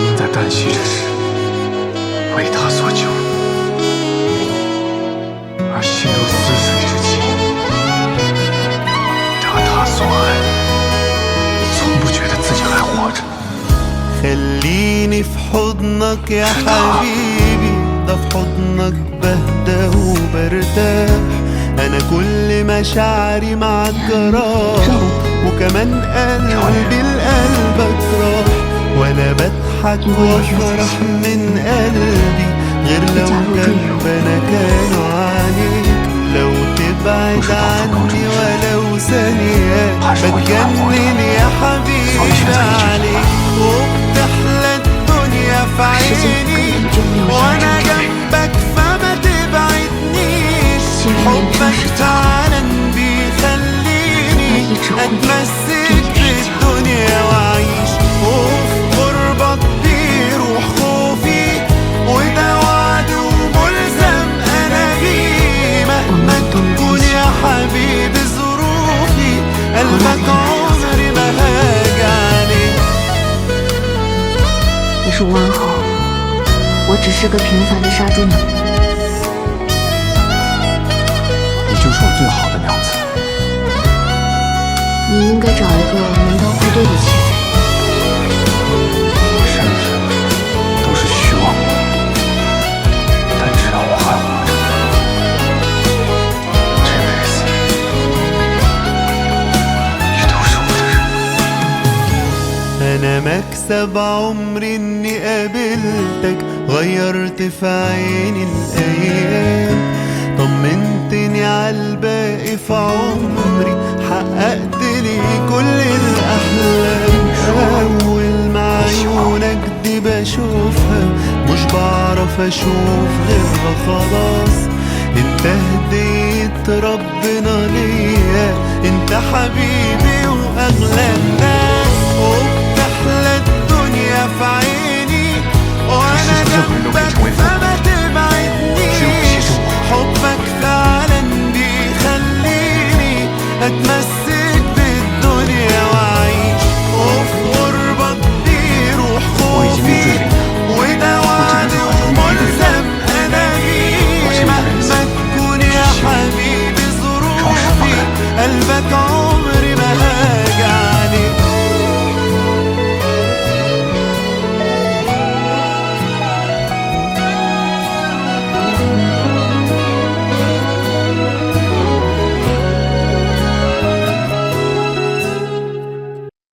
命在旦夕之时为他所救，而心如死水之期得他所爱，从不觉得自己还活着。 خليني في حضنك يا حبيبي، ده في حضنك بهدى وبرتاح. أنا كل مشاعري معاك راح، وكمان قلبي لقلبك راح، ولا بضحك وافرح من قلبي غير لو جنبنا كانوا عليك. لو تبعد عني ولو ثانية بتجنن يا حبيبي عليك، وبتحلى الدنيا في عيني وانا جنبك فما تبعدنيش. حبك فعلا بيخليني اتمسك بالدنيا واعيش، وفي قربك بيروح خوفي وده وعد وملزم انا بيه. مهما تكون يا حبيبي ظروفي قلبك عمري ما هاجي عليه. 你是吴安好，我只是个平凡的杀猪娘。你就是我最好的娘子。你应该找一个门当户对的妻子。甚至都是虚妄的，但只要我还活着，这辈子你都是我的人。 أنا مكسب عمري إني قابلتك، غيرت في عيني الأيام، طمنتني عالباقي في عمري، حققت لي كل الأحلام. أول ما عيونك دي بشوفها مش بعرف أشوف غيرها خلاص. انت هدية ربنا ليا، انت حبيبي وأغلى الناس.